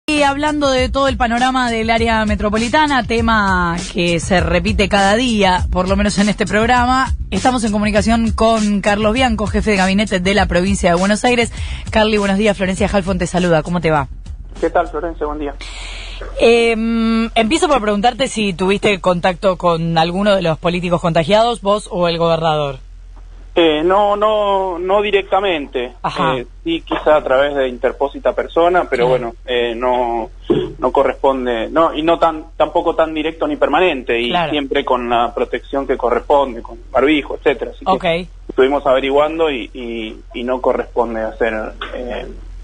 Y hablando de todo el panorama del área metropolitana, tema que se repite cada día, por lo menos en este programa, estamos en comunicación con Carlos Bianco, jefe de gabinete de la provincia de Buenos Aires. Carly, buenos días. Florencia Halfon te saluda. ¿Cómo te va? ¿Qué tal, Florencia? Buen día. Empiezo por preguntarte si tuviste contacto con alguno de los políticos contagiados, vos o el gobernador. No directamente. Sí, quizá a través de interpósita persona, pero bueno, no corresponde, y no tampoco tan directo ni permanente, y siempre con la protección que corresponde, con barbijo, etcétera. Así que estuvimos averiguando y no corresponde hacer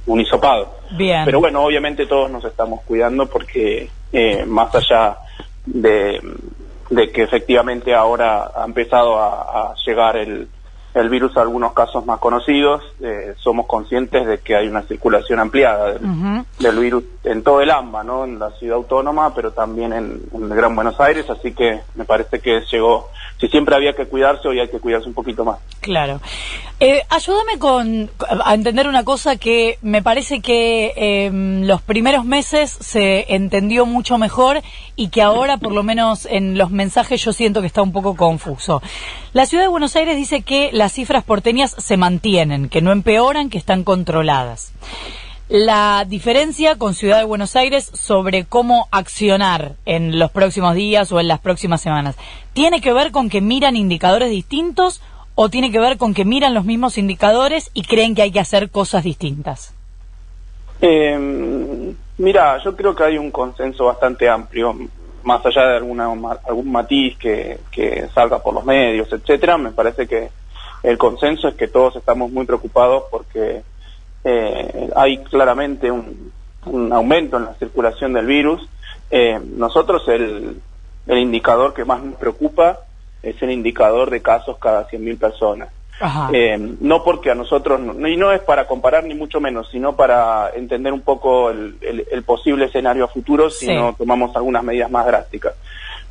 un hisopado. Bien. Pero bueno, obviamente todos nos estamos cuidando porque más allá de que efectivamente ahora ha empezado a llegar el virus a algunos casos más conocidos, somos conscientes de que hay una circulación ampliada del virus en todo el AMBA, ¿no? En la ciudad autónoma, pero también en el Gran Buenos Aires, así que me parece que llegó. Si siempre había que cuidarse, hoy hay que cuidarse un poquito más. Claro. Ayúdame a entender una cosa que me parece que los primeros meses se entendió mucho mejor y que ahora, por lo menos en los mensajes, yo siento que está un poco confuso. La ciudad de Buenos Aires dice que las cifras porteñas se mantienen, que no empeoran, que están controladas. La diferencia con Ciudad de Buenos Aires sobre cómo accionar en los próximos días o en las próximas semanas, ¿tiene que ver con que miran indicadores distintos o tiene que ver con que miran los mismos indicadores y creen que hay que hacer cosas distintas? Mira, yo creo que hay un consenso bastante amplio, más allá de algún matiz que salga por los medios, etcétera. Me parece que el consenso es que todos estamos muy preocupados porque hay claramente un aumento en la circulación del virus. Nosotros el indicador que más nos preocupa es el indicador de casos cada 100.000 personas. No porque a nosotros, y no es para comparar ni mucho menos, sino para entender un poco el posible escenario a futuro si no tomamos algunas medidas más drásticas.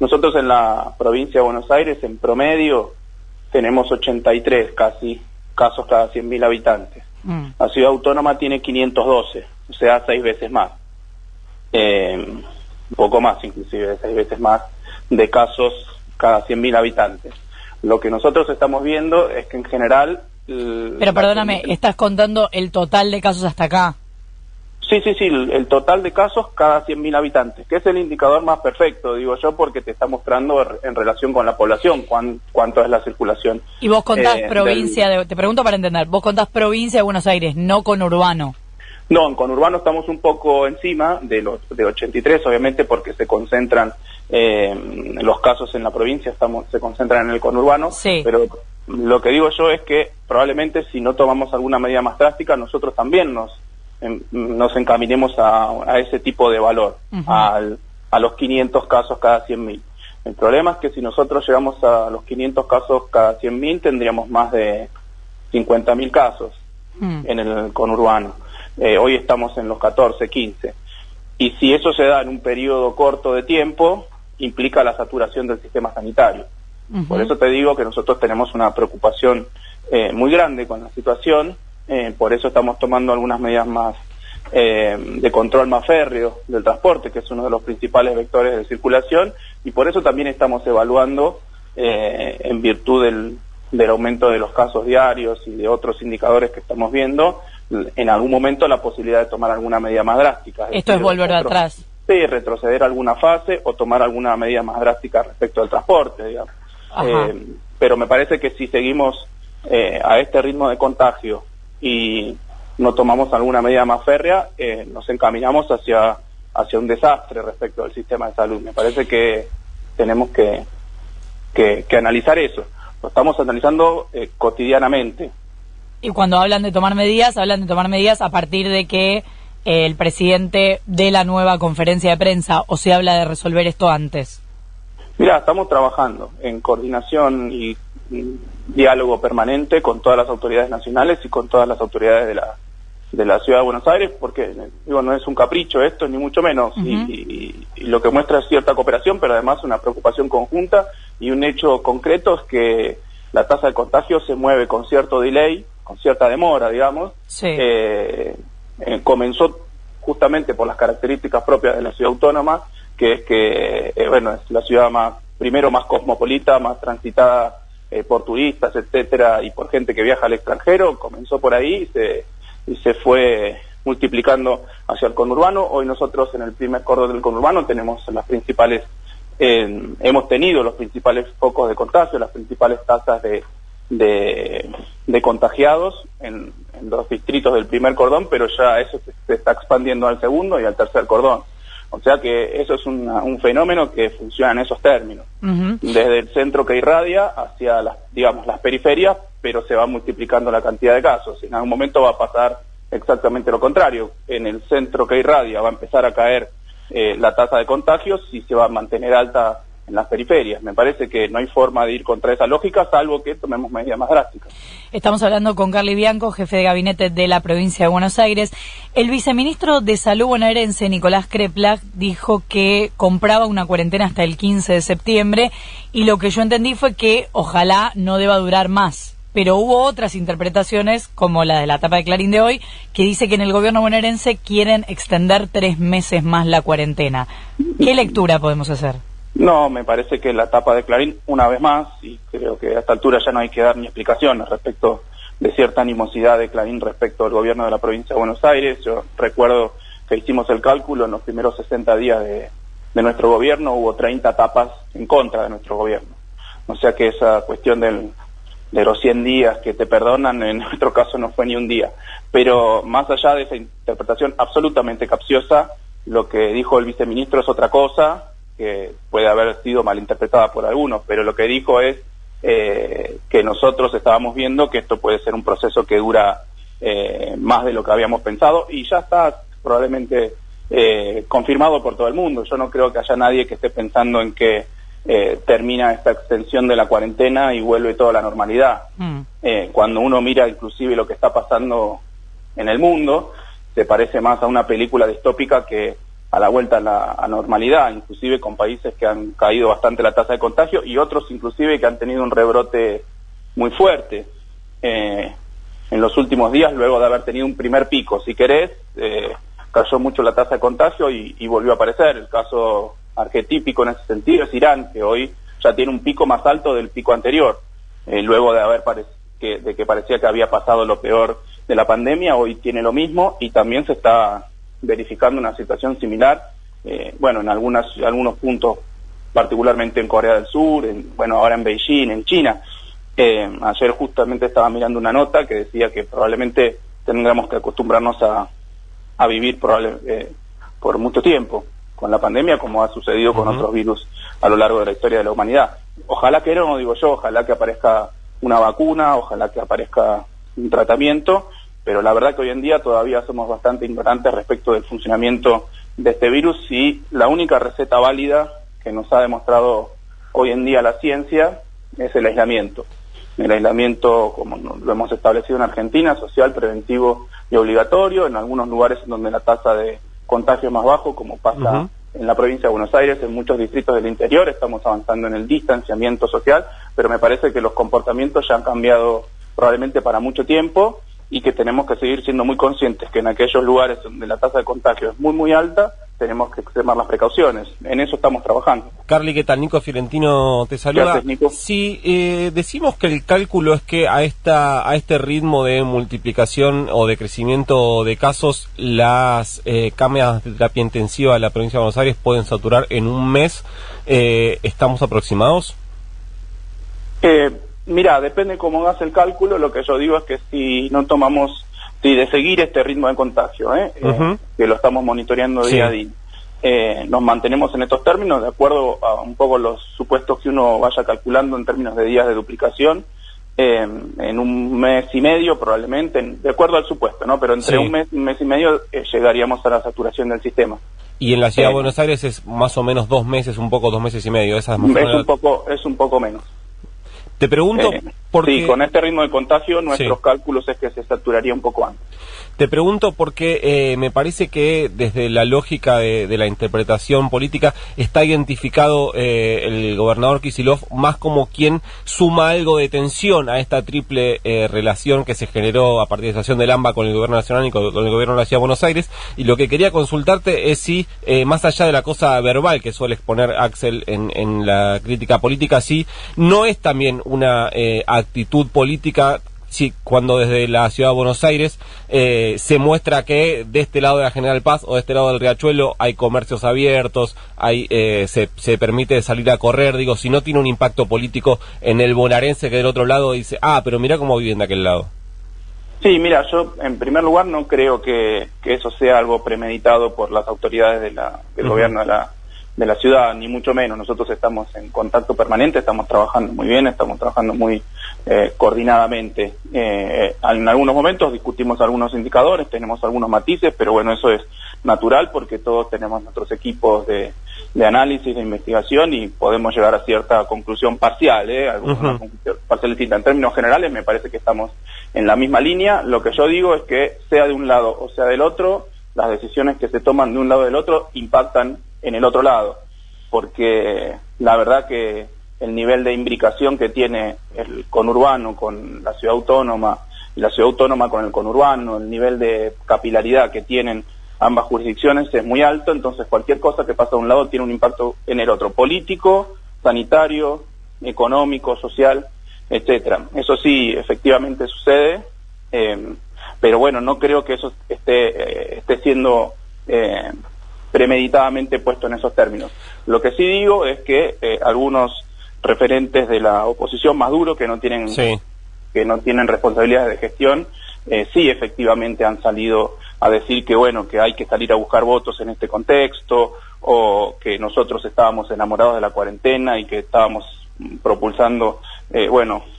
Nosotros en la provincia de Buenos Aires, en promedio, tenemos 83 casi casos cada 100.000 habitantes. La ciudad autónoma tiene 512, o sea, 6 veces más. Un poco más, inclusive, 6 veces más de casos cada 100.000 habitantes. Lo que nosotros estamos viendo es que en general... Pero perdóname, ¿estás contando el total de casos hasta acá? Sí, el total de casos cada 100.000 habitantes, que es el indicador más perfecto, digo yo, porque te está mostrando en relación con la población cuánto es la circulación. Y vos contás provincia, te pregunto para entender, vos contás provincia de Buenos Aires, no conurbano. No, en conurbano estamos un poco encima de 83, obviamente, porque se concentran los casos en la provincia, se concentran en el conurbano, pero lo que digo yo es que probablemente si no tomamos alguna medida más drástica, nosotros también nos encaminemos a ese tipo de valor, a los 500 casos cada 100.000. El problema es que si nosotros llegamos a los 500 casos cada 100.000, tendríamos más de 50.000 casos en el conurbano. Hoy estamos en los 14, 15. Y si eso se da en un periodo corto de tiempo, implica la saturación del sistema sanitario. Por eso te digo que nosotros tenemos una preocupación muy grande con la situación. Por eso estamos tomando algunas medidas más de control más férreo del transporte, que es uno de los principales vectores de circulación, y por eso también estamos evaluando, en virtud del aumento de los casos diarios y de otros indicadores que estamos viendo, en algún momento la posibilidad de tomar alguna medida más drástica. Esto es volver atrás. Sí, retroceder alguna fase o tomar alguna medida más drástica respecto al transporte, digamos. Pero me parece que si seguimos a este ritmo de contagio y no tomamos alguna medida más férrea, nos encaminamos hacia un desastre respecto al sistema de salud. Me parece que tenemos que analizar eso. Lo estamos analizando cotidianamente. Y cuando hablan de tomar medidas a partir de que el presidente dé la nueva conferencia de prensa, o se habla de resolver esto antes. Mira, estamos trabajando en coordinación y diálogo permanente con todas las autoridades nacionales y con todas las autoridades de la Ciudad de Buenos Aires, porque digo, no es un capricho esto, ni mucho menos, y lo que muestra es cierta cooperación, pero además una preocupación conjunta, y un hecho concreto es que la tasa de contagio se mueve con cierto delay, con cierta demora, digamos. Comenzó justamente por las características propias de la ciudad autónoma, que es que, bueno, es la ciudad más cosmopolita, más transitada por turistas, etcétera, y por gente que viaja al extranjero. Comenzó por ahí y se fue multiplicando hacia el conurbano. Hoy nosotros en el primer cordón del conurbano tenemos hemos tenido los principales focos de contagio, las principales tasas de contagiados en los distritos del primer cordón, pero ya eso se está expandiendo al segundo y al tercer cordón. O sea que eso es un fenómeno que funciona en esos términos. Desde el centro que irradia hacia las periferias, pero se va multiplicando la cantidad de casos. En algún momento va a pasar exactamente lo contrario. En el centro que irradia va a empezar a caer la tasa de contagios y se va a mantener alta en las periferias. Me parece que no hay forma de ir contra esa lógica, salvo que tomemos medidas más drásticas. Estamos hablando con Carly Bianco, jefe de gabinete de la provincia de Buenos Aires. El viceministro de Salud bonaerense, Nicolás Kreplak, dijo que compraba una cuarentena hasta el 15 de septiembre y lo que yo entendí fue que ojalá no deba durar más. Pero hubo otras interpretaciones, como la de la tapa de Clarín de hoy, que dice que en el gobierno bonaerense quieren extender 3 meses más la cuarentena. ¿Qué lectura podemos hacer? No, me parece que la tapa de Clarín, una vez más, y creo que a esta altura ya no hay que dar ni explicaciones respecto de cierta animosidad de Clarín respecto al gobierno de la provincia de Buenos Aires. Yo recuerdo que hicimos el cálculo en los primeros 60 días de nuestro gobierno, hubo 30 tapas en contra de nuestro gobierno. O sea que esa cuestión de los 100 días que te perdonan, en nuestro caso no fue ni un día. Pero más allá de esa interpretación absolutamente capciosa, lo que dijo el viceministro es otra cosa, que puede haber sido malinterpretada por algunos, pero lo que dijo es que nosotros estábamos viendo que esto puede ser un proceso que dura más de lo que habíamos pensado, y ya está probablemente confirmado por todo el mundo. Yo no creo que haya nadie que esté pensando en que termina esta extensión de la cuarentena y vuelve toda la normalidad. Cuando uno mira inclusive lo que está pasando en el mundo, se parece más a una película distópica que a la vuelta a la normalidad, inclusive con países que han caído bastante la tasa de contagio y otros inclusive que han tenido un rebrote muy fuerte en los últimos días, luego de haber tenido un primer pico. Si querés, cayó mucho la tasa de contagio y volvió a aparecer. El caso arquetípico en ese sentido es Irán, que hoy ya tiene un pico más alto del pico anterior, luego de haber que parecía que había pasado lo peor de la pandemia. Hoy tiene lo mismo y también se está verificando una situación similar, en algunos puntos, particularmente en Corea del Sur, ahora en Beijing, en China. Ayer justamente estaba mirando una nota que decía que probablemente tendremos que acostumbrarnos a vivir por mucho tiempo con la pandemia, como ha sucedido con otros virus a lo largo de la historia de la humanidad. Ojalá que no digo yo, ojalá que aparezca una vacuna, ojalá que aparezca un tratamiento, pero la verdad que hoy en día todavía somos bastante ignorantes respecto del funcionamiento de este virus, y la única receta válida que nos ha demostrado hoy en día la ciencia es el aislamiento. El aislamiento, como lo hemos establecido en Argentina, social, preventivo y obligatorio, en algunos lugares en donde la tasa de contagio es más bajo, como pasa en la provincia de Buenos Aires, en muchos distritos del interior. Estamos avanzando en el distanciamiento social, pero me parece que los comportamientos ya han cambiado probablemente para mucho tiempo, y que tenemos que seguir siendo muy conscientes que en aquellos lugares donde la tasa de contagio es muy muy alta, tenemos que extremar las precauciones. En eso estamos trabajando. Carly, ¿qué tal? Nico Fiorentino te saluda. Gracias, Nico. Si decimos que el cálculo es que a este ritmo de multiplicación o de crecimiento de casos, las camas de terapia intensiva de la provincia de Buenos Aires pueden saturar en un mes, ¿estamos aproximados? Mira, depende cómo hagas el cálculo. Lo que yo digo es que si de seguir este ritmo de contagio, que lo estamos monitoreando día a día, nos mantenemos en estos términos, de acuerdo a un poco los supuestos que uno vaya calculando en términos de días de duplicación, en un mes y medio probablemente, de acuerdo al supuesto, ¿no? Pero entre un mes y medio llegaríamos a la saturación del sistema. Y en la ciudad de Buenos Aires es más o menos 2 meses, 2 meses y medio. Esa es un poco menos. Te pregunto porque... Sí, con este ritmo de contagio nuestros cálculos es que se saturaría un poco antes. Te pregunto porque me parece que desde la lógica de la interpretación política está identificado el gobernador Kicillof más como quien suma algo de tensión a esta triple relación que se generó a partir de la situación del AMBA con el gobierno nacional y con el gobierno de la Ciudad de Buenos Aires, y lo que quería consultarte es si, más allá de la cosa verbal que suele exponer Axel en la crítica política, si no es también una actitud política, sí, cuando desde la Ciudad de Buenos Aires se muestra que de este lado de la General Paz o de este lado del Riachuelo hay comercios abiertos, se permite salir a correr, digo, si no tiene un impacto político en el bonaerense que del otro lado dice, pero mirá cómo viven de aquel lado. Sí, mira, yo en primer lugar no creo que eso sea algo premeditado por las autoridades del gobierno de la ciudad, ni mucho menos. Nosotros estamos en contacto permanente, estamos trabajando muy bien, estamos trabajando muy coordinadamente. En algunos momentos discutimos algunos indicadores, tenemos algunos matices, pero bueno, eso es natural porque todos tenemos nuestros equipos de análisis, de investigación, y podemos llegar a cierta conclusión parcial, alguna conclusión parcial distinta. En términos generales me parece que estamos en la misma línea. Lo que yo digo es que sea de un lado o sea del otro, las decisiones que se toman de un lado o del otro impactan en el otro lado, porque la verdad que el nivel de imbricación que tiene el conurbano con la ciudad autónoma y la ciudad autónoma con el conurbano, el nivel de capilaridad que tienen ambas jurisdicciones es muy alto. Entonces cualquier cosa que pasa de un lado tiene un impacto en el otro, político, sanitario, económico, social, etcétera. Eso sí, efectivamente sucede, pero bueno, no creo que eso esté siendo premeditadamente puesto en esos términos. Lo que sí digo es que algunos referentes de la oposición más duros que no tienen responsabilidades de gestión, sí efectivamente han salido a decir que bueno, que hay que salir a buscar votos en este contexto, o que nosotros estábamos enamorados de la cuarentena y que estábamos propulsando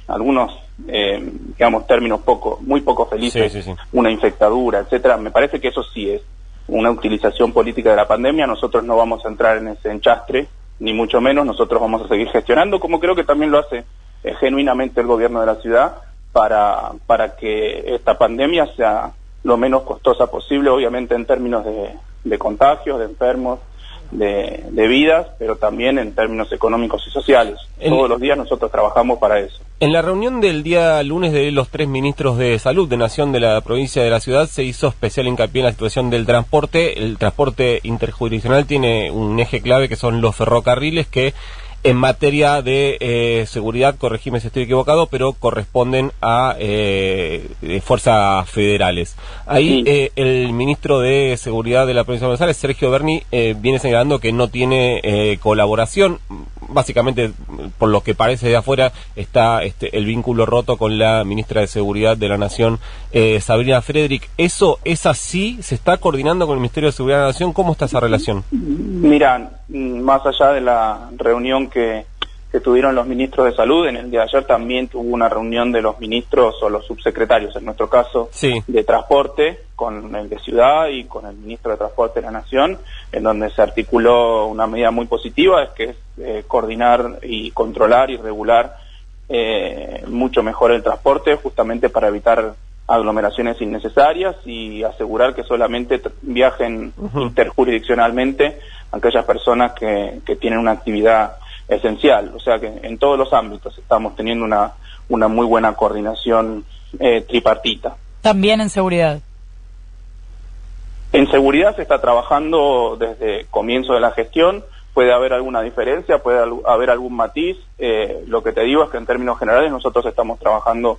algunos digamos términos muy poco felices, una infectadura, etcétera. Me parece que eso sí es una utilización política de la pandemia. Nosotros no vamos a entrar en ese enchastre, ni mucho menos. Nosotros vamos a seguir gestionando, como creo que también lo hace genuinamente el gobierno de la ciudad, para que esta pandemia sea lo menos costosa posible, obviamente en términos de contagios, de enfermos, de vidas, pero también en términos económicos y sociales. Todos los días nosotros trabajamos para eso. En la reunión del día lunes de los 3 ministros de salud de Nación de la provincia de la ciudad se hizo especial hincapié en la situación del transporte. El transporte interjurisdiccional tiene un eje clave que son los ferrocarriles, que en materia de seguridad, corregime si estoy equivocado, pero corresponden a fuerzas federales. Ahí el ministro de Seguridad de la provincia de Buenos Aires, Sergio Berni, viene señalando que no tiene colaboración. Básicamente, por lo que parece de afuera, está el vínculo roto con la ministra de Seguridad de la Nación, Sabrina Frederick. ¿Eso es así? ¿Se está coordinando con el Ministerio de Seguridad de la Nación? ¿Cómo está esa relación? Mira, más allá de la reunión que tuvieron los ministros de salud, en el día de ayer también tuvo una reunión de los ministros o los subsecretarios, en nuestro caso, de transporte, con el de ciudad y con el ministro de Transporte de la Nación, en donde se articuló una medida muy positiva, que es coordinar y controlar y regular mucho mejor el transporte, justamente para evitar aglomeraciones innecesarias y asegurar que solamente viajen interjurisdiccionalmente aquellas personas que tienen una actividad esencial. O sea que en todos los ámbitos estamos teniendo una muy buena coordinación tripartita. También en seguridad. En seguridad se está trabajando desde comienzo de la gestión. Puede haber alguna diferencia, puede haber algún matiz. Lo que te digo es que en términos generales nosotros estamos trabajando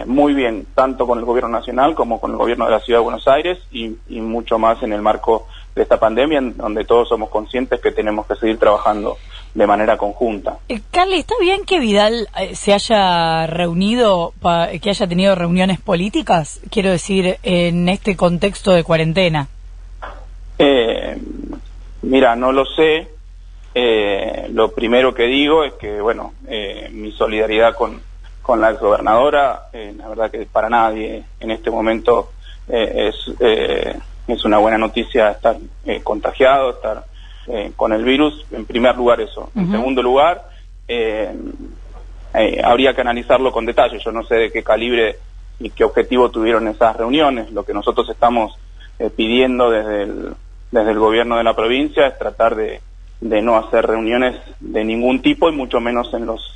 muy bien, tanto con el gobierno nacional como con el gobierno de la Ciudad de Buenos Aires, y mucho más en el marco de esta pandemia, en donde todos somos conscientes que tenemos que seguir trabajando de manera conjunta. Carly, ¿está bien que Vidal se haya reunido, que haya tenido reuniones políticas? Quiero decir, en este contexto de cuarentena. Mira, no lo sé. Lo primero que digo es que, bueno, mi solidaridad con la exgobernadora, la verdad que para nadie en este momento es una buena noticia estar contagiado, estar con el virus. En primer lugar eso. En segundo lugar, habría que analizarlo con detalle. Yo no sé de qué calibre y qué objetivo tuvieron esas reuniones. Lo que nosotros estamos pidiendo desde el gobierno de la provincia es tratar de no hacer reuniones de ningún tipo y mucho menos en los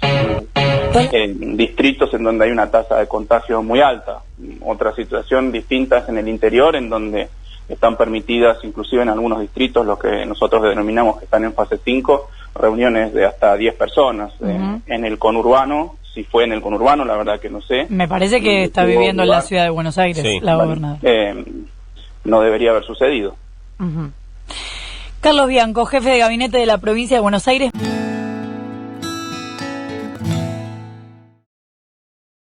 distritos en donde hay una tasa de contagio muy alta. Otra situación distinta es en el interior, en donde están permitidas, inclusive en algunos distritos, lo que nosotros denominamos que están en fase 5, reuniones de hasta 10 personas. En el conurbano, si fue en el conurbano, la verdad que no sé. Me parece que está viviendo en la ciudad de Buenos Aires, sí, la gobernadora. No debería haber sucedido. Carlos Bianco, jefe de gabinete de la provincia de Buenos Aires.